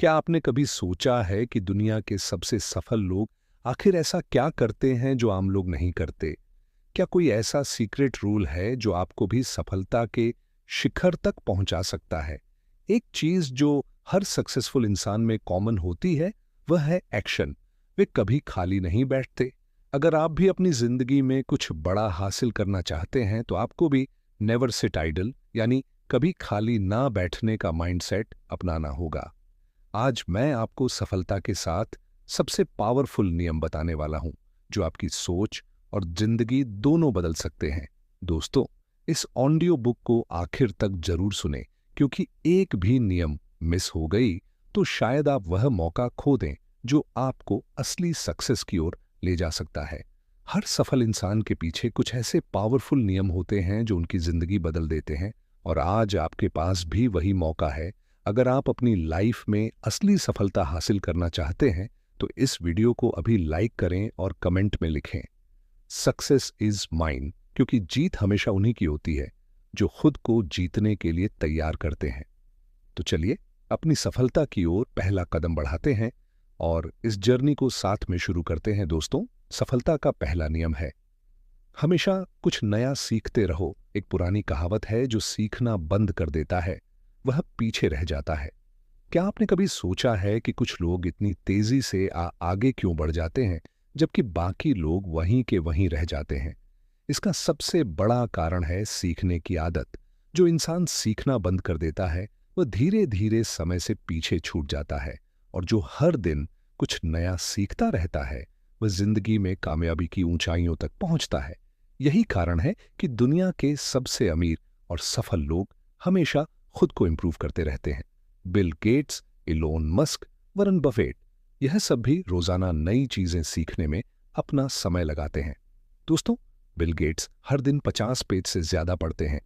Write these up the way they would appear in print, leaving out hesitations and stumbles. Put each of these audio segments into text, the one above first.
क्या आपने कभी सोचा है कि दुनिया के सबसे सफल लोग आखिर ऐसा क्या करते हैं जो आम लोग नहीं करते? क्या कोई ऐसा सीक्रेट रूल है जो आपको भी सफलता के शिखर तक पहुंचा सकता है? एक चीज जो हर सक्सेसफुल इंसान में कॉमन होती है, वह है एक्शन। वे कभी खाली नहीं बैठते। अगर आप भी अपनी जिंदगी में कुछ बड़ा हासिल करना चाहते हैं, तो आपको भी नेवर सिट आइडल यानी कभी खाली ना बैठने का माइंडसेट अपनाना होगा। आज मैं आपको सफलता के साथ सबसे पावरफुल नियम बताने वाला हूं, जो आपकी सोच और जिंदगी दोनों बदल सकते हैं। दोस्तों, इस ऑडियो बुक को आखिर तक जरूर सुने, क्योंकि एक भी नियम मिस हो गई तो शायद आप वह मौका खो दें जो आपको असली सक्सेस की ओर ले जा सकता है। हर सफल इंसान के पीछे कुछ ऐसे पावरफुल नियम होते हैं जो उनकी जिंदगी बदल देते हैं, और आज आपके पास भी वही मौका है। अगर आप अपनी लाइफ में असली सफलता हासिल करना चाहते हैं, तो इस वीडियो को अभी लाइक करें और कमेंट में लिखें, सक्सेस इज माइन, क्योंकि जीत हमेशा उन्हीं की होती है जो खुद को जीतने के लिए तैयार करते हैं। तो चलिए अपनी सफलता की ओर पहला कदम बढ़ाते हैं और इस जर्नी को साथ में शुरू करते हैं। दोस्तों, सफलता का पहला नियम है, हमेशा कुछ नया सीखते रहो। एक पुरानी कहावत है, जो सीखना बंद कर देता है वह पीछे रह जाता है। क्या आपने कभी सोचा है कि कुछ लोग इतनी तेजी से आगे क्यों बढ़ जाते हैं, जबकि बाकी लोग वहीं के वहीं रह जाते हैं? इसका सबसे बड़ा कारण है सीखने की आदत। जो इंसान सीखना बंद कर देता है, वह धीरे धीरे समय से पीछे छूट जाता है, और जो हर दिन कुछ नया सीखता रहता है, वह जिंदगी में कामयाबी की ऊंचाइयों तक पहुंचता है। यही कारण है कि दुनिया के सबसे अमीर और सफल लोग हमेशा खुद को इंप्रूव करते रहते हैं। बिल गेट्स, इलोन मस्क, वरन बफेट, यह सब भी रोजाना नई चीजें सीखने में अपना समय लगाते हैं। दोस्तों, बिल गेट्स हर दिन 50 पेज से ज्यादा पढ़ते हैं।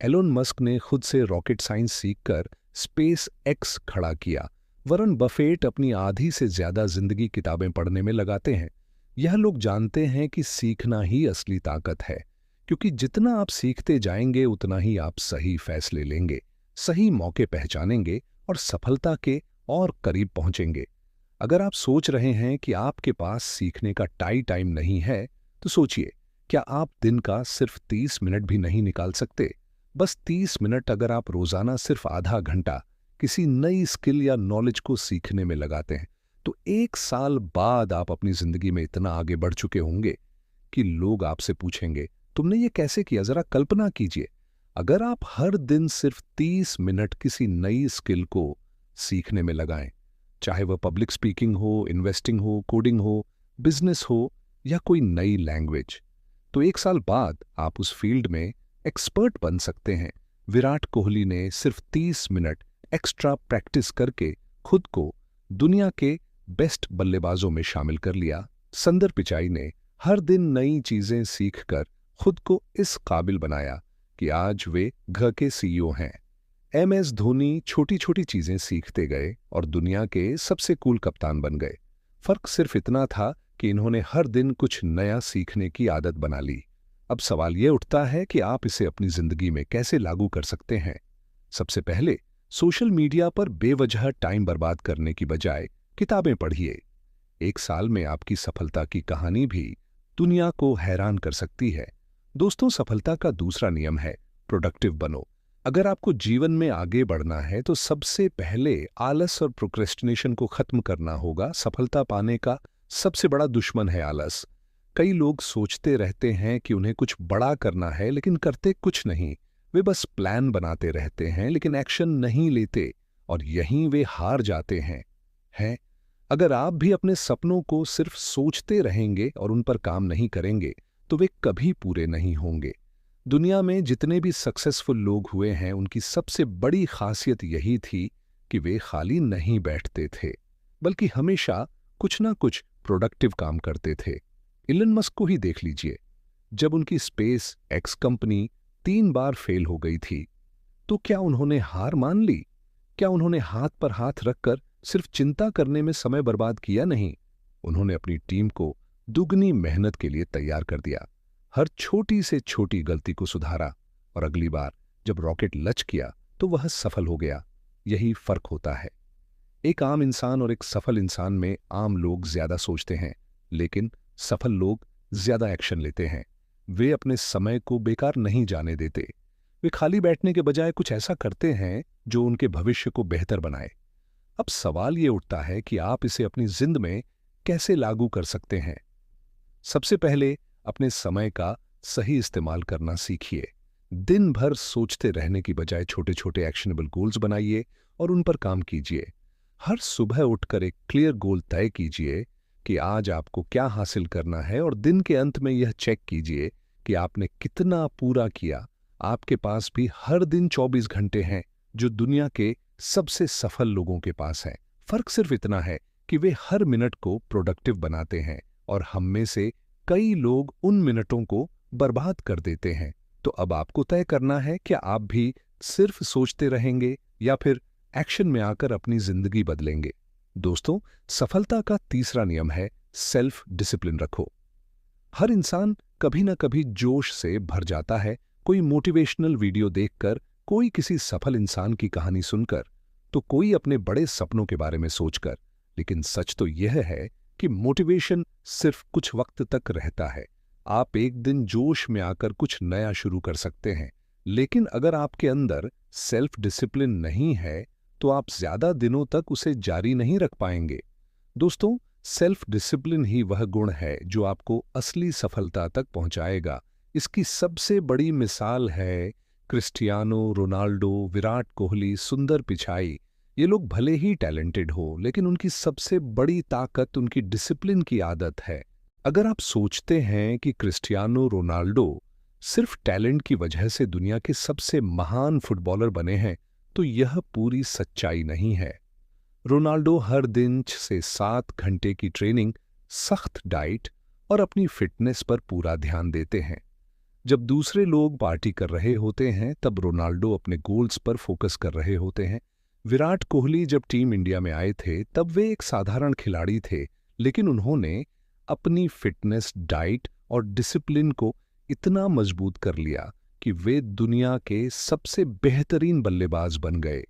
एलोन मस्क ने खुद से रॉकेट साइंस सीखकर स्पेस एक्स खड़ा किया। वरन बफेट अपनी आधी से ज्यादा जिंदगी किताबें पढ़ने में लगाते हैं। यह लोग जानते हैं कि सीखना ही असली ताकत है, क्योंकि जितना आप सीखते जाएंगे उतना ही आप सही फैसले लेंगे, सही मौके पहचानेंगे और सफलता के और करीब पहुंचेंगे। अगर आप सोच रहे हैं कि आपके पास सीखने का टाइम नहीं है, तो सोचिए, क्या आप दिन का सिर्फ 30 मिनट भी नहीं निकाल सकते? बस 30 मिनट अगर आप रोजाना सिर्फ आधा घंटा किसी नई स्किल या नॉलेज को सीखने में लगाते हैं, तो 1 साल बाद आप अपनी जिंदगी में इतना आगे बढ़ चुके होंगे कि लोग आपसे पूछेंगे, तुमने ये कैसे किया? जरा कल्पना कीजिए, अगर आप हर दिन सिर्फ 30 मिनट किसी नई स्किल को सीखने में लगाएं, चाहे वह पब्लिक स्पीकिंग हो, इन्वेस्टिंग हो, कोडिंग हो, बिजनेस हो या कोई नई लैंग्वेज, तो 1 साल बाद आप उस फील्ड में एक्सपर्ट बन सकते हैं। विराट कोहली ने सिर्फ 30 मिनट एक्स्ट्रा प्रैक्टिस करके खुद को दुनिया के बेस्ट बल्लेबाजों में शामिल कर लिया। संदर पिचाई ने हर दिन नई चीजें सीखकर खुद को इस काबिल बनाया कि आज वे घर के सीईओ हैं। एमएस धोनी छोटी छोटी चीजें सीखते गए और दुनिया के सबसे कूल कप्तान बन गए। फर्क सिर्फ इतना था कि इन्होंने हर दिन कुछ नया सीखने की आदत बना ली। अब सवाल यह उठता है कि आप इसे अपनी जिंदगी में कैसे लागू कर सकते हैं। सबसे पहले, सोशल मीडिया पर बेवजह टाइम बर्बाद करने की बजाय किताबें पढ़िए। 1 साल में आपकी सफलता की कहानी भी दुनिया को हैरान कर सकती है। दोस्तों, सफलता का दूसरा नियम है, प्रोडक्टिव बनो। अगर आपको जीवन में आगे बढ़ना है, तो सबसे पहले आलस और प्रोक्रेस्टिनेशन को खत्म करना होगा। सफलता पाने का सबसे बड़ा दुश्मन है आलस। कई लोग सोचते रहते हैं कि उन्हें कुछ बड़ा करना है, लेकिन करते कुछ नहीं। वे बस प्लान बनाते रहते हैं, लेकिन एक्शन नहीं लेते, और यहीं वे हार जाते हैं। अगर आप भी अपने सपनों को सिर्फ सोचते रहेंगे और उन पर काम नहीं करेंगे, तो वे कभी पूरे नहीं होंगे। दुनिया में जितने भी सक्सेसफुल लोग हुए हैं, उनकी सबसे बड़ी खासियत यही थी कि वे खाली नहीं बैठते थे, बल्कि हमेशा कुछ ना कुछ प्रोडक्टिव काम करते थे। इलन मस्क को ही देख लीजिए। जब उनकी स्पेस एक्स कंपनी 3 बार फेल हो गई थी, तो क्या उन्होंने हार मान ली? क्या उन्होंने हाथ पर हाथ रखकर सिर्फ चिंता करने में समय बर्बाद किया? नहीं, उन्होंने अपनी टीम को दुगनी मेहनत के लिए तैयार कर दिया। हर छोटी से छोटी गलती को सुधारा, और अगली बार जब रॉकेट लच किया तो वह सफल हो गया। यही फर्क होता है। एक आम इंसान और एक सफल इंसान में आम लोग ज्यादा सोचते हैं, लेकिन सफल लोग ज्यादा एक्शन लेते हैं। वे अपने समय को बेकार नहीं जाने देते। वे खाली बैठने के बजाय कुछ ऐसा करते हैं जो उनके भविष्य को बेहतर बनाए। अब सवाल ये उठता है कि आप इसे अपनी जिंदगी में कैसे लागू कर सकते हैं। सबसे पहले अपने समय का सही इस्तेमाल करना सीखिए। दिन भर सोचते रहने की बजाय छोटे छोटे एक्शनेबल गोल्स बनाइए और उन पर काम कीजिए। हर सुबह उठकर एक क्लियर गोल तय कीजिए कि आज आपको क्या हासिल करना है और दिन के अंत में यह चेक कीजिए कि आपने कितना पूरा किया। आपके पास भी हर दिन 24 घंटे हैं जो दुनिया के सबसे सफल लोगों के पास हैं। फर्क सिर्फ इतना है कि वे हर मिनट को प्रोडक्टिव बनाते हैं और हम में से कई लोग उन मिनटों को बर्बाद कर देते हैं। तो अब आपको तय करना है कि आप भी सिर्फ सोचते रहेंगे या फिर एक्शन में आकर अपनी जिंदगी बदलेंगे। दोस्तों, सफलता का तीसरा नियम है सेल्फ डिसिप्लिन रखो। हर इंसान कभी ना कभी जोश से भर जाता है, कोई मोटिवेशनल वीडियो देखकर, कोई किसी सफल इंसान की कहानी सुनकर, तो कोई अपने बड़े सपनों के बारे में सोचकर। लेकिन सच तो यह है कि मोटिवेशन सिर्फ कुछ वक्त तक रहता है। आप एक दिन जोश में आकर कुछ नया शुरू कर सकते हैं, लेकिन अगर आपके अंदर सेल्फ डिसिप्लिन नहीं है तो आप ज्यादा दिनों तक उसे जारी नहीं रख पाएंगे। दोस्तों, सेल्फ डिसिप्लिन ही वह गुण है जो आपको असली सफलता तक पहुंचाएगा। इसकी सबसे बड़ी मिसाल है क्रिस्टियानो रोनाल्डो, विराट कोहली, सुंदर पिचाई। ये लोग भले ही टैलेंटेड हो, लेकिन उनकी सबसे बड़ी ताकत उनकी डिसिप्लिन की आदत है। अगर आप सोचते हैं कि क्रिस्टियानो रोनाल्डो सिर्फ टैलेंट की वजह से दुनिया के सबसे महान फुटबॉलर बने हैं, तो यह पूरी सच्चाई नहीं है। रोनाल्डो हर दिन 6 से 7 घंटे की ट्रेनिंग, सख्त डाइट और अपनी फिटनेस पर पूरा ध्यान देते हैं। जब दूसरे लोग पार्टी कर रहे होते हैं, तब रोनाल्डो अपने गोल्स पर फोकस कर रहे होते हैं। विराट कोहली जब टीम इंडिया में आए थे, तब वे एक साधारण खिलाड़ी थे, लेकिन उन्होंने अपनी फिटनेस, डाइट और डिसिप्लिन को इतना मजबूत कर लिया कि वे दुनिया के सबसे बेहतरीन बल्लेबाज बन गए।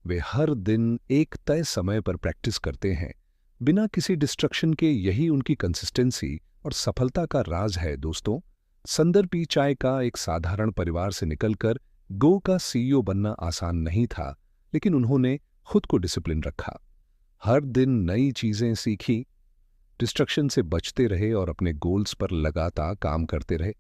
वे हर दिन एक तय समय पर प्रैक्टिस करते हैं, बिना किसी डिस्ट्रक्शन के। यही उनकी कंसिस्टेंसी और सफलता का राज है। दोस्तों, संदर पिचाई का एक साधारण परिवार से निकलकर गो का सीईओ बनना आसान नहीं था, लेकिन उन्होंने खुद को डिसिप्लिन रखा, हर दिन नई चीजें सीखी, डिस्ट्रक्शन से बचते रहे और अपने गोल्स पर लगातार काम करते रहे।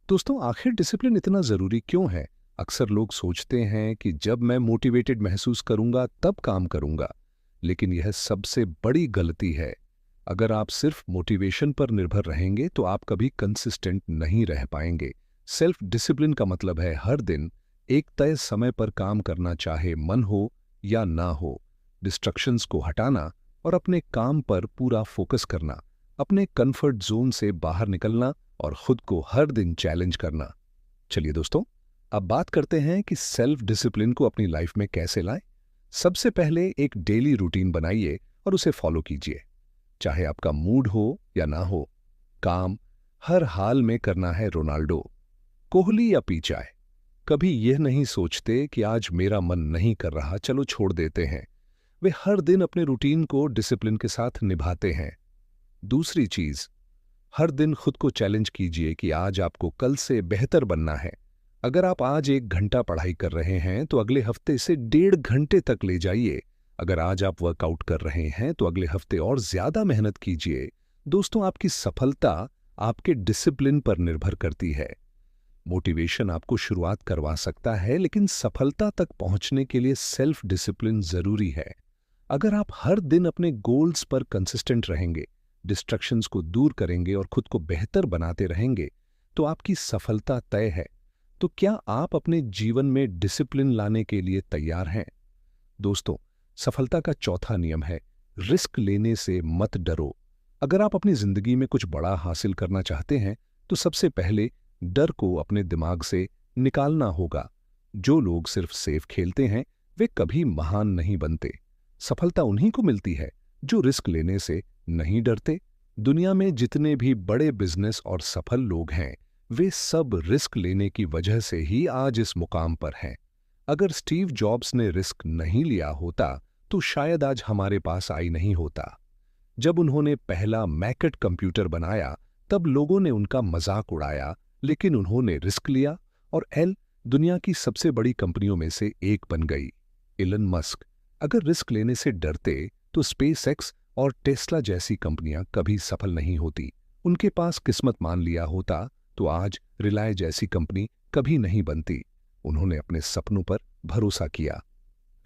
दोस्तों, आखिर डिसिप्लिन इतना जरूरी क्यों है? अक्सर लोग सोचते हैं कि जब मैं मोटिवेटेड महसूस करूंगा तब काम करूंगा, लेकिन यह सबसे बड़ी गलती है। अगर आप सिर्फ मोटिवेशन पर निर्भर रहेंगे तो आप कभी कंसिस्टेंट नहीं रह पाएंगे। सेल्फ डिसिप्लिन का मतलब है हर दिन एक तय समय पर काम करना, चाहे मन हो या ना हो, डिस्ट्रक्शंस को हटाना और अपने काम पर पूरा फोकस करना, अपने कंफर्ट जोन से बाहर निकलना और खुद को हर दिन चैलेंज करना। चलिए दोस्तों, अब बात करते हैं कि सेल्फ डिसिप्लिन को अपनी लाइफ में कैसे लाएं। सबसे पहले एक डेली रूटीन बनाइए और उसे फॉलो कीजिए। चाहे आपका मूड हो या ना हो, काम हर हाल में करना है। रोनाल्डो, कोहली या पिचाई कभी यह नहीं सोचते कि आज मेरा मन नहीं कर रहा, चलो छोड़ देते हैं। वे हर दिन अपने रूटीन को डिसिप्लिन के साथ निभाते हैं। दूसरी चीज, हर दिन खुद को चैलेंज कीजिए कि आज आपको कल से बेहतर बनना है। अगर आप आज 1 घंटा पढ़ाई कर रहे हैं तो अगले हफ्ते से 1.5 घंटे तक ले जाइए। अगर आज आप वर्कआउट कर रहे हैं तो अगले हफ्ते और ज्यादा मेहनत कीजिए। दोस्तों, आपकी सफलता आपके डिसिप्लिन पर निर्भर करती है। मोटिवेशन आपको शुरुआत करवा सकता है, लेकिन सफलता तक पहुंचने के लिए सेल्फ डिसिप्लिन जरूरी है। अगर आप हर दिन अपने गोल्स पर कंसिस्टेंट रहेंगे, डिस्ट्रक्शंस को दूर करेंगे और खुद को बेहतर बनाते रहेंगे, तो आपकी सफलता तय है। तो क्या आप अपने जीवन में डिसिप्लिन लाने के लिए तैयार हैं? दोस्तों, सफलता का चौथा नियम है रिस्क लेने से मत डरो। अगर आप अपनी जिंदगी में कुछ बड़ा हासिल करना चाहते हैं, तो सबसे पहले डर को अपने दिमाग से निकालना होगा। जो लोग सिर्फ सेफ खेलते हैं, वे कभी महान नहीं बनते। सफलता उन्हीं को मिलती है जो रिस्क लेने से नहीं डरते। दुनिया में जितने भी बड़े बिजनेस और सफल लोग हैं, वे सब रिस्क लेने की वजह से ही आज इस मुकाम पर हैं। अगर स्टीव जॉब्स ने रिस्क नहीं लिया होता तो शायद आज हमारे पास आई नहीं होता। जब उन्होंने पहला मैकेट कंप्यूटर बनाया, तब लोगों ने उनका मजाक उड़ाया, लेकिन उन्होंने रिस्क लिया और एल दुनिया की सबसे बड़ी कंपनियों में से एक बन गई। इलन मस्क अगर रिस्क लेने से डरते तो स्पेस एक्स और टेस्ला जैसी कंपनियां कभी सफल नहीं होती। उनके पास किस्मत मान लिया होता तो आज रिलाय जैसी कंपनी कभी नहीं बनती। उन्होंने अपने सपनों पर भरोसा किया,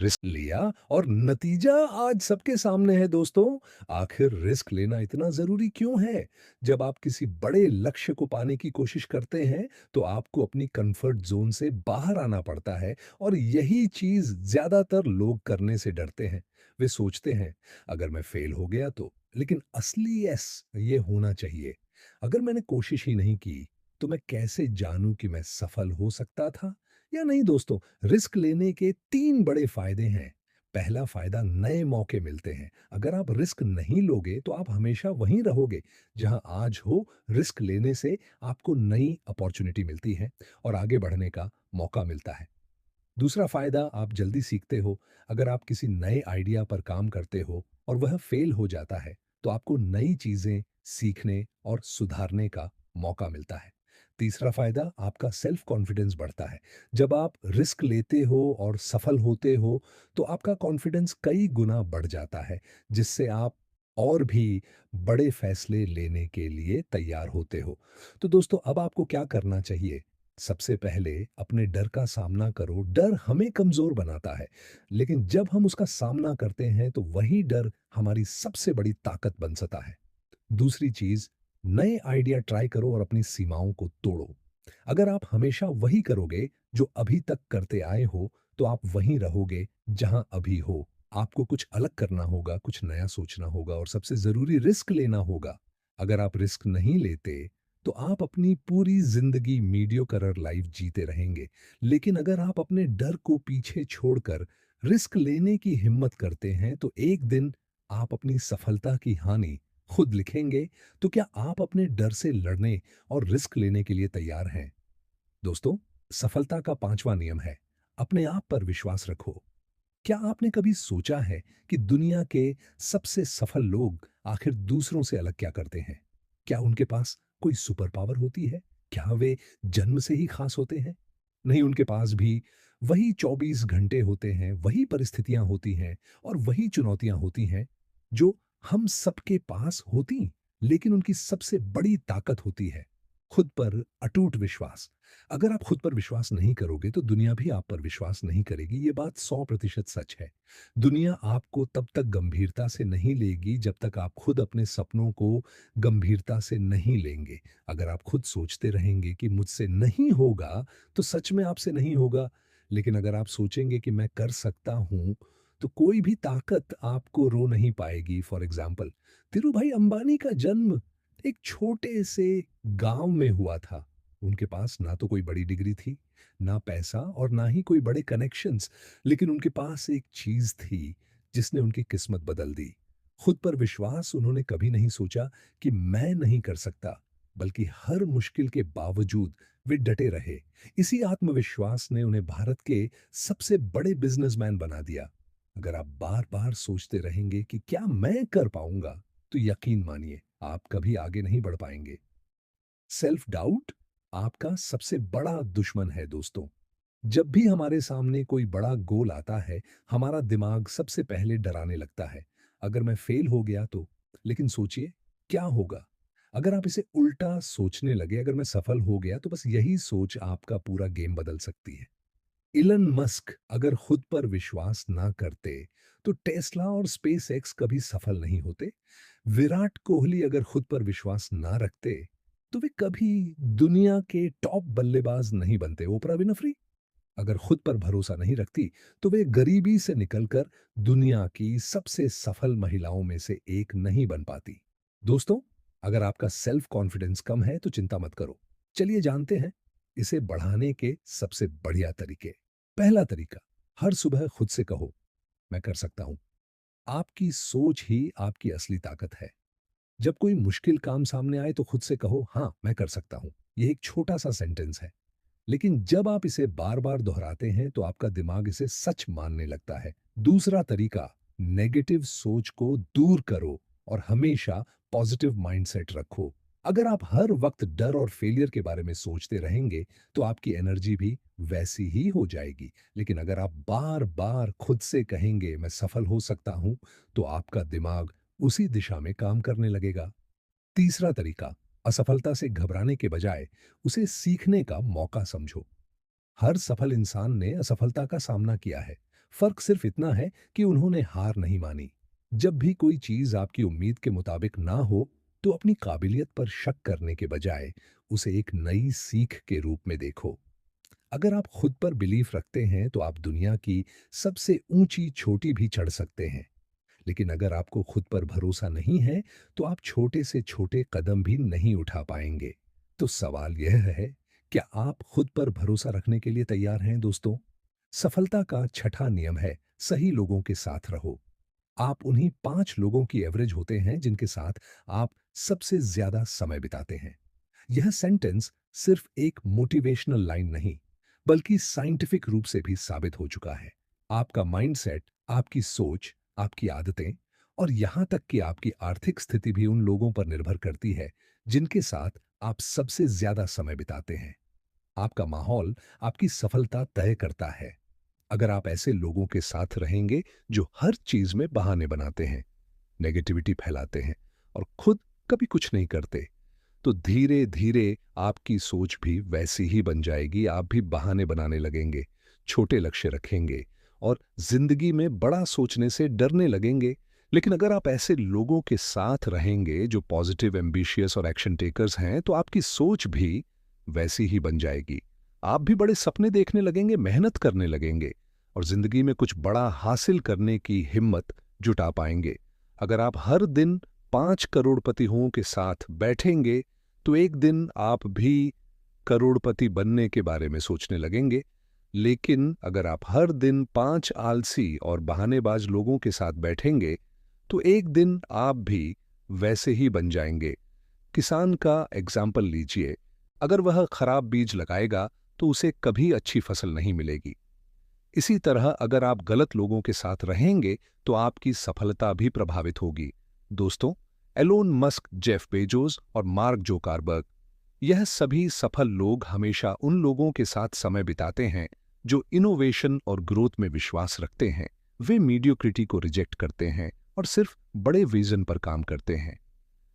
रिस्क लिया और नतीजा आज सबके सामने है दोस्तों। आखिर रिस्क लेना इतना जरूरी क्यों है? जब आप किसी बड़े लक्ष्य को पाने की कोशिश करते हैं तो आपको अपनी कंफर्ट जोन से बाहर आना पड़ता है और यही चीज ज्यादातर लोग करने से डरते हैं। वे सोचते हैं अगर मैं फेल हो गया तो, लेकिन असली यस ये होना चाहिए, अगर मैंने कोशिश ही नहीं की तो मैं कैसे जानूं कि मैं सफल हो सकता था या नहीं। दोस्तों, रिस्क लेने के 3 बड़े फायदे हैं। पहला फायदा, नए मौके मिलते हैं। अगर आप रिस्क नहीं लोगे तो आप हमेशा वहीं रहोगे जहां आज हो। रिस्क लेने से आपको नई अपॉर्चुनिटी मिलती है और आगे बढ़ने का मौका मिलता है। दूसरा फायदा, आप जल्दी सीखते हो। अगर आप किसी नए आइडिया पर काम करते हो और वह फेल हो जाता है तो आपको नई चीजें सीखने और सुधारने का मौका मिलता है। तीसरा फायदा, आपका सेल्फ कॉन्फिडेंस बढ़ता है। जब आप रिस्क लेते हो और सफल होते हो तो आपका कॉन्फिडेंस कई गुना बढ़ जाता है, जिससे आप और भी बड़े फैसले लेने के लिए तैयार होते हो। तो दोस्तों, अब आपको क्या करना चाहिए? सबसे पहले अपने डर का सामना करो। डर हमें कमजोर बनाता है, लेकिन जब हम उसका सामना करते हैं तो वही डर हमारी सबसे बड़ी ताकत बन सकता है। दूसरी चीज, नए आइडिया ट्राई करो और अपनी सीमाओं को तोड़ो। अगर आप हमेशा वही करोगे जो अभी तक करते आए हो तो आप वहीं रहोगे जहां अभी हो। आपको कुछ अलग करना होगा, कुछ नया सोचना होगा और सबसे जरूरी, रिस्क लेना होगा। अगर आप रिस्क नहीं लेते तो आप अपनी पूरी जिंदगी मीडियोकर लाइफ जीते रहेंगे। लेकिन अगर आप अपने डर को पीछे छोड़कर रिस्क लेने की हिम्मत करते हैं तो एक दिन आप अपनी सफलता की हानि खुद लिखेंगे। तो क्या आप अपने डर से लड़ने और रिस्क लेने के लिए तैयार हैं? दोस्तों, सफलता का 5वां नियम है, अपने आप पर विश्वास रखो। क्या आपने कभी सोचा है कि दुनिया के सबसे सफल लोग आखिर दूसरों से अलग क्या करते हैं? क्या उनके पास कोई सुपर पावर होती है? क्या वे जन्म से ही खास होते हैं? नहीं, उनके पास भी वही 24 घंटे होते हैं, वही परिस्थितियां होती हैं और वही चुनौतियां होती हैं जो हम सबके पास होती। लेकिन उनकी सबसे बड़ी ताकत होती है खुद पर अटूट विश्वास। अगर आप खुद पर विश्वास नहीं करोगे तो दुनिया भी आप पर विश्वास नहीं करेगी। ये बात 100% सच है। दुनिया आपको तब तक गंभीरता से नहीं लेगी जब तक आप खुद अपने सपनों को गंभीरता से नहीं लेंगे। अगर आप खुद सोचते रहेंगे कि मुझसे नहीं होगा तो सच में आपसे नहीं होगा। लेकिन अगर आप सोचेंगे कि मैं कर सकता हूं तो कोई भी ताकत आपको रो नहीं पाएगी। फॉर एग्जाम्पल, धीरूभाई अंबानी का जन्म एक छोटे से गांव में हुआ था। उनके पास ना तो कोई बड़ी डिग्री थी, ना पैसा और ना ही कोई बड़े कनेक्शंस, लेकिन उनके पास एक चीज थी जिसने उनकी किस्मत बदल दी। खुद पर विश्वास। उन्होंने कभी नहीं सोचा कि मैं नहीं कर सकता, बल्कि हर मुश्किल के बावजूद वे डटे रहे। इसी आत्मविश्वास ने उन्हें भारत के सबसे बड़े बिजनेसमैन बना दिया। अगर आप बार बार सोचते रहेंगे कि क्या मैं कर पाऊंगा, तो यकीन मानिए आप कभी आगे नहीं बढ़ पाएंगे। सेल्फ डाउट आपका सबसे बड़ा दुश्मन है दोस्तों। जब भी हमारे सामने कोई बड़ा गोल आता है, हमारा दिमाग सबसे पहले डराने लगता है। अगर मैं फेल हो गया तो, लेकिन सोचिए क्या होगा अगर आप इसे उल्टा सोचने लगे। अगर मैं सफल हो गया तो बस यही सोच आपका पूरा गेम बदल सकती है। इलन मस्क अगर खुद पर विश्वास ना करते तो टेस्ला और स्पेस एक्स कभी सफल नहीं होते। विराट कोहली अगर खुद पर विश्वास ना रखते तो वे कभी दुनिया के टॉप बल्लेबाज नहीं बनते। ओपरा विनफ्री अगर खुद पर भरोसा नहीं रखती तो वे गरीबी से निकलकर दुनिया की सबसे सफल महिलाओं में से एक नहीं बन पाती। दोस्तों, अगर आपका सेल्फ कॉन्फिडेंस कम है तो चिंता मत करो। चलिए जानते हैं इसे बढ़ाने के सबसे बढ़िया तरीके। पहला तरीका, हर सुबह खुद से कहो, मैं कर सकता हूं। आपकी सोच ही आपकी असली ताकत है। जब कोई मुश्किल काम सामने आए तो खुद से कहो, हाँ मैं कर सकता हूं। यह एक छोटा सा सेंटेंस है, लेकिन जब आप इसे बार बार दोहराते हैं तो आपका दिमाग इसे सच मानने लगता है। दूसरा तरीका, नेगेटिव सोच को दूर करो और हमेशा पॉजिटिव माइंडसेट रखो। अगर आप हर वक्त डर और फेलियर के बारे में सोचते रहेंगे, तो आपकी एनर्जी भी वैसी ही हो जाएगी। लेकिन अगर आप बार-बार खुद से कहेंगे, मैं सफल हो सकता हूं, तो आपका दिमाग उसी दिशा में काम करने लगेगा। तीसरा तरीका, असफलता से घबराने के बजाय उसे सीखने का मौका समझो। हर सफल इंसान ने असफलता का सामना किया है। फर्क सिर्फ इतना है कि उन्होंने हार नहीं मानी। जब भी कोई चीज आपकी उम्मीद के मुताबिक ना हो, तो अपनी काबिलियत पर शक करने के बजाय उसे एक नई सीख के रूप में देखो। अगर आप खुद पर बिलीफ रखते हैं, तो आप दुनिया की सबसे ऊंची चोटी भी चढ़ सकते हैं। लेकिन अगर आपको खुद पर भरोसा नहीं है, तो आप छोटे से छोटे कदम भी नहीं उठा पाएंगे। तो सवाल यह है, क्या आप खुद पर भरोसा रखने के लिए तैयार हैं दोस्तों? सफलता का छठा नियम है, सही लोगों के साथ रहो। आप उन्हीं 5 लोगों की एवरेज होते हैं जिनके साथ आप सबसे ज्यादा समय बिताते हैं। यह सेंटेंस सिर्फ एक मोटिवेशनल लाइन नहीं, बल्कि साइंटिफिक रूप से भी साबित हो चुका है। आपका माइंडसेट, आपकी सोच, आपकी आदतें और यहां तक कि आपकी आर्थिक स्थिति भी उन लोगों पर निर्भर करती है जिनके साथ आप सबसे ज्यादा समय बिताते हैं। आपका माहौल आपकी सफलता तय करता है। अगर आप ऐसे लोगों के साथ रहेंगे जो हर चीज में बहाने बनाते हैं, नेगेटिविटी फैलाते हैं और खुद कभी कुछ नहीं करते, तो धीरे धीरे आपकी सोच भी वैसी ही बन जाएगी। आप भी बहाने बनाने लगेंगे, छोटे लक्ष्य रखेंगे और जिंदगी में बड़ा सोचने से डरने लगेंगे। लेकिन अगर आप ऐसे लोगों के साथ रहेंगे जो पॉजिटिव, एम्बिशियस और एक्शन टेकर्स हैं, तो आपकी सोच भी वैसी ही बन जाएगी। आप भी बड़े सपने देखने लगेंगे, मेहनत करने लगेंगे और जिंदगी में कुछ बड़ा हासिल करने की हिम्मत जुटा पाएंगे। अगर आप हर दिन 5 करोड़पतियों के साथ बैठेंगे, तो एक दिन आप भी करोड़पति बनने के बारे में सोचने लगेंगे। लेकिन अगर आप हर दिन 5 आलसी और बहानेबाज लोगों के साथ बैठेंगे, तो एक दिन आप भी वैसे ही बन जाएंगे। किसान का एग्जाम्पल लीजिए। अगर वह खराब बीज लगाएगा, तो उसे कभी अच्छी फसल नहीं मिलेगी। इसी तरह अगर आप गलत लोगों के साथ रहेंगे, तो आपकी सफलता भी प्रभावित होगी। दोस्तों, एलोन मस्क, जेफ बेजोस और मार्क जुकरबर्ग, यह सभी सफल लोग हमेशा उन लोगों के साथ समय बिताते हैं जो इनोवेशन और ग्रोथ में विश्वास रखते हैं। वे मीडियोक्रिटी को रिजेक्ट करते हैं और सिर्फ बड़े विजन पर काम करते हैं।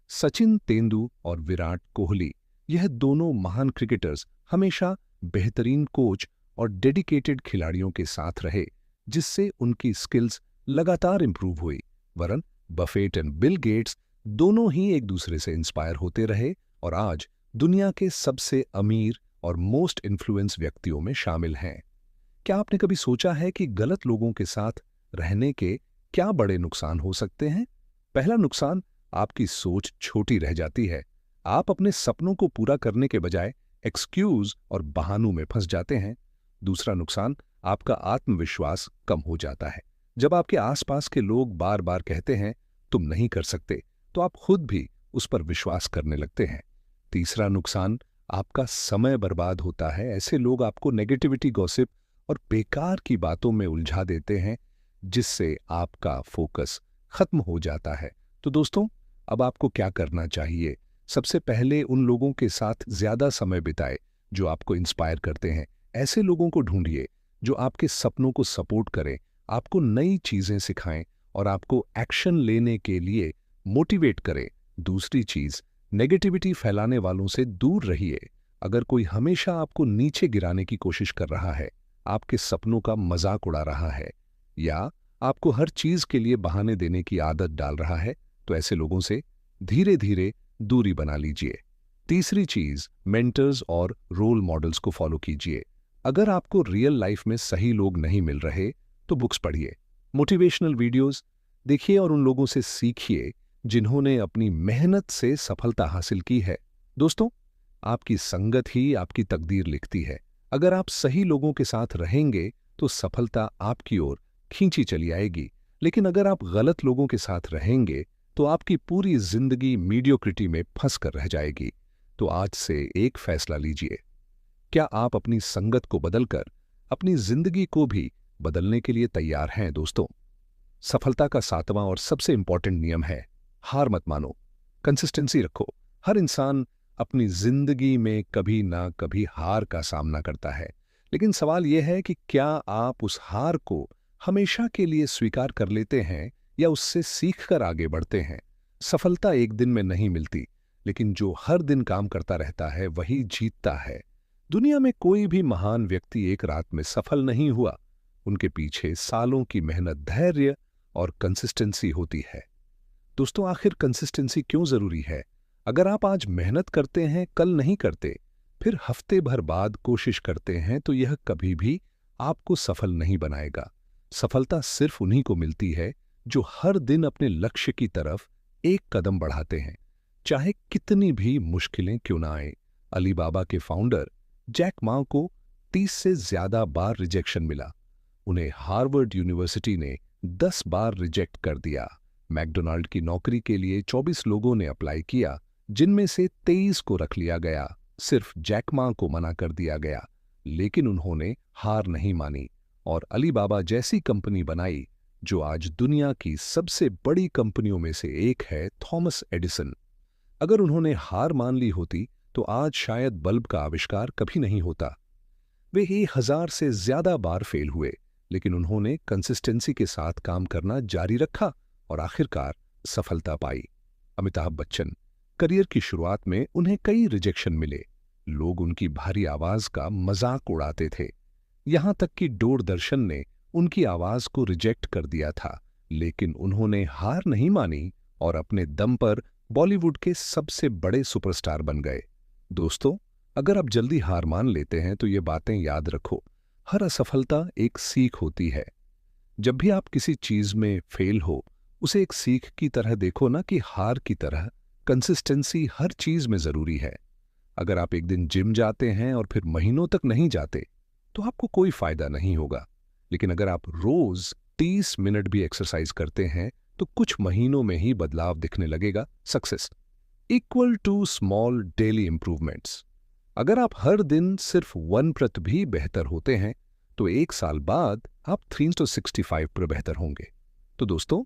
सचिन तेंदुलकर और विराट कोहली, यह दोनों महान क्रिकेटर्स हमेशा बेहतरीन कोच और डेडिकेटेड खिलाड़ियों के साथ रहे, जिससे उनकी स्किल्स लगातार इंप्रूव हुई। वरन बफेट एंड बिल गेट्स दोनों ही एक दूसरे से इंस्पायर होते रहे और आज दुनिया के सबसे अमीर और मोस्ट इन्फ्लुएंस व्यक्तियों में शामिल हैं। क्या आपने कभी सोचा है कि गलत लोगों के साथ रहने के क्या बड़े नुकसान हो सकते हैं? पहला नुकसान, आपकी सोच छोटी रह जाती है। आप अपने सपनों को पूरा करने के बजाय एक्सक्यूज और बहानों में फंस जाते हैं। दूसरा नुकसान, आपका आत्मविश्वास कम हो जाता है। जब आपके आसपास के लोग बार बार कहते हैं तुम नहीं कर सकते, तो आप खुद भी उस पर विश्वास करने लगते हैं। तीसरा नुकसान, आपका समय बर्बाद होता है। ऐसे लोग आपको नेगेटिविटी, गॉसिप और बेकार की बातों में उलझा देते हैं, जिससे आपका फोकस खत्म हो जाता है। तो दोस्तों, अब आपको क्या करना चाहिए? सबसे पहले उन लोगों के साथ ज्यादा समय बिताए जो आपको इंस्पायर करते हैं। ऐसे लोगों को ढूंढिए जो आपके सपनों को सपोर्ट करें, आपको नई चीजें सिखाएं और आपको एक्शन लेने के लिए मोटिवेट करें। दूसरी चीज, नेगेटिविटी फैलाने वालों से दूर रहिए। अगर कोई हमेशा आपको नीचे गिराने की कोशिश कर रहा है, आपके सपनों का मजाक उड़ा रहा है या आपको हर चीज के लिए बहाने देने की आदत डाल रहा है, तो ऐसे लोगों से धीरे धीरे दूरी बना लीजिए। तीसरी चीज, मेंटर्स और रोल मॉडल्स को फॉलो कीजिए। अगर आपको रियल लाइफ में सही लोग नहीं मिल रहे, तो बुक्स पढ़िए, मोटिवेशनल वीडियोस देखिए और उन लोगों से सीखिए जिन्होंने अपनी मेहनत से सफलता हासिल की है। दोस्तों, आपकी संगत ही आपकी तकदीर लिखती है। अगर आप सही लोगों के साथ रहेंगे, तो सफलता आपकी ओर खींची चली आएगी। लेकिन अगर आप गलत लोगों के साथ रहेंगे, तो आपकी पूरी जिंदगी मीडियोक्रिटी में फंस कर रह जाएगी। तो आज से एक फैसला लीजिए। क्या आप अपनी संगत को बदलकर अपनी जिंदगी को भी बदलने के लिए तैयार हैं दोस्तों? सफलता का सातवां और सबसे इंपॉर्टेंट नियम है, हार मत मानो, कंसिस्टेंसी रखो। हर इंसान अपनी जिंदगी में कभी ना कभी हार का सामना करता है, लेकिन सवाल यह है कि क्या आप उस हार को हमेशा के लिए स्वीकार कर लेते हैं या उससे सीखकर आगे बढ़ते हैं। सफलता एक दिन में नहीं मिलती, लेकिन जो हर दिन काम करता रहता है वही जीतता है। दुनिया में कोई भी महान व्यक्ति एक रात में सफल नहीं हुआ। उनके पीछे सालों की मेहनत, धैर्य और कंसिस्टेंसी होती है। दोस्तों, आखिर कंसिस्टेंसी क्यों जरूरी है? अगर आप आज मेहनत करते हैं, कल नहीं करते, फिर हफ्ते भर बाद कोशिश करते हैं, तो यह कभी भी आपको सफल नहीं बनाएगा। सफलता सिर्फ उन्हीं को मिलती है जो हर दिन अपने लक्ष्य की तरफ एक कदम बढ़ाते हैं, चाहे कितनी भी मुश्किलें क्यों ना आए। अली बाबा के फाउंडर जैक मा को 30 से ज्यादा बार रिजेक्शन मिला। उन्हें हार्वर्ड यूनिवर्सिटी ने 10 बार रिजेक्ट कर दिया। मैकडोनाल्ड की नौकरी के लिए 24 लोगों ने अप्लाई किया, जिनमें से 23 को रख लिया गया। सिर्फ जैक मा को मना कर दिया गया, लेकिन उन्होंने हार नहीं मानी और अली बाबा जैसी कंपनी बनाई, जो आज दुनिया की सबसे बड़ी कंपनियों में से एक है, थॉमस एडिसन। अगर उन्होंने हार मान ली होती तो आज शायद बल्ब का आविष्कार कभी नहीं होता। वे 1000 से ज्यादा बार फेल हुए, लेकिन उन्होंने कंसिस्टेंसी के साथ काम करना जारी रखा और आखिरकार सफलता पाई। अमिताभ बच्चन, करियर की शुरुआत में उन्हें कई रिजेक्शन मिले। लोग उनकी भारी आवाज का मजाक उड़ाते थे, यहां तक कि दूरदर्शन ने उनकी आवाज को रिजेक्ट कर दिया था, लेकिन उन्होंने हार नहीं मानी और अपने दम पर बॉलीवुड के सबसे बड़े सुपरस्टार बन गए। दोस्तों, अगर आप जल्दी हार मान लेते हैं तो ये बातें याद रखो, हर असफलता एक सीख होती है। जब भी आप किसी चीज में फेल हो, उसे एक सीख की तरह देखो, ना कि हार की तरह। कंसिस्टेंसी हर चीज में जरूरी है। अगर आप एक दिन जिम जाते हैं और फिर महीनों तक नहीं जाते, तो आपको कोई फायदा नहीं होगा। लेकिन अगर आप रोज 30 मिनट भी एक्सरसाइज करते हैं, तो कुछ महीनों में ही बदलाव दिखने लगेगा। Success equal to small daily improvements. अगर आप हर दिन सिर्फ 1% भी बेहतर होते हैं, तो एक साल बाद आप 365 पर बेहतर होंगे। तो दोस्तों,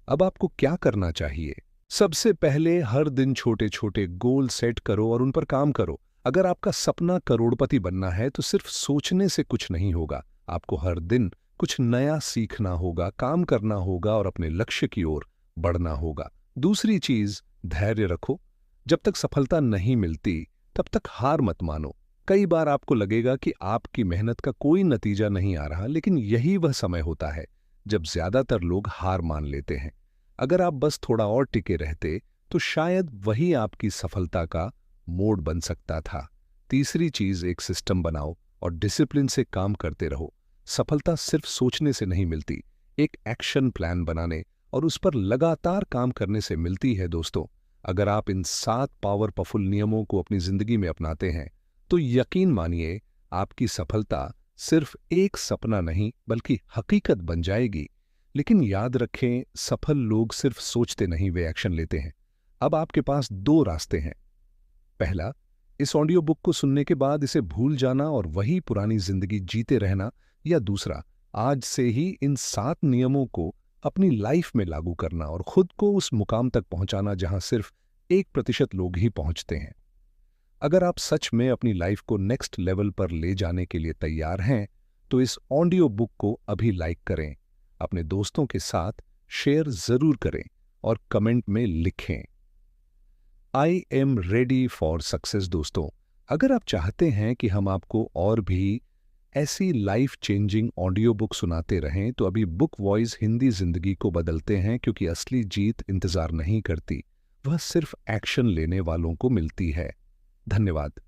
अब आपको क्या करना चाहिए? सबसे पहले हर दिन छोटे छोटे गोल सेट करो और उन पर काम करो। अगर आपका सपना करोड़पति बनना है, तो सिर्फ सोचने से कुछ नहीं होगा। आपको हर दिन कुछ नया सीखना होगा, काम करना होगा और अपने लक्ष्य की ओर बढ़ना होगा। दूसरी चीज, धैर्य रखो। जब तक सफलता नहीं मिलती, तब तक हार मत मानो। कई बार आपको लगेगा कि आपकी मेहनत का कोई नतीजा नहीं आ रहा, लेकिन यही वह समय होता है जब ज्यादातर लोग हार मान लेते हैं। अगर आप बस थोड़ा और टिके रहते, तो शायद वही आपकी सफलता का मोड़ बन सकता था। तीसरी चीज, एक सिस्टम बनाओ और डिसिप्लिन से काम करते रहो। सफलता सिर्फ सोचने से नहीं मिलती, एक एक्शन प्लान बनाने और उस पर लगातार काम करने से मिलती है। दोस्तों, अगर आप इन 7 पावरफुल नियमों को अपनी जिंदगी में अपनाते हैं, तो यकीन मानिए आपकी सफलता सिर्फ एक सपना नहीं बल्कि हकीकत बन जाएगी। लेकिन याद रखें, सफल लोग सिर्फ सोचते नहीं, वे एक्शन लेते हैं। अब आपके पास 2 रास्ते हैं। पहला, इस ऑडियो बुक को सुनने के बाद इसे भूल जाना और वही पुरानी जिंदगी जीते रहना, या दूसरा, आज से ही इन 7 नियमों को अपनी लाइफ में लागू करना और खुद को उस मुकाम तक पहुंचाना जहां सिर्फ 1% लोग ही पहुंचते हैं। अगर आप सच में अपनी लाइफ को नेक्स्ट लेवल पर ले जाने के लिए तैयार हैं, तो इस ऑडियो बुक को अभी लाइक करें, अपने दोस्तों के साथ शेयर जरूर करें और कमेंट में लिखें, I am ready for success. दोस्तों, अगर आप चाहते हैं कि हम आपको और भी ऐसी लाइफ चेंजिंग ऑडियो बुक सुनाते रहें, तो अभी बुक वॉइस हिंदी जिंदगी को बदलते हैं, क्योंकि असली जीत इंतजार नहीं करती, वह सिर्फ एक्शन लेने वालों को मिलती है। धन्यवाद।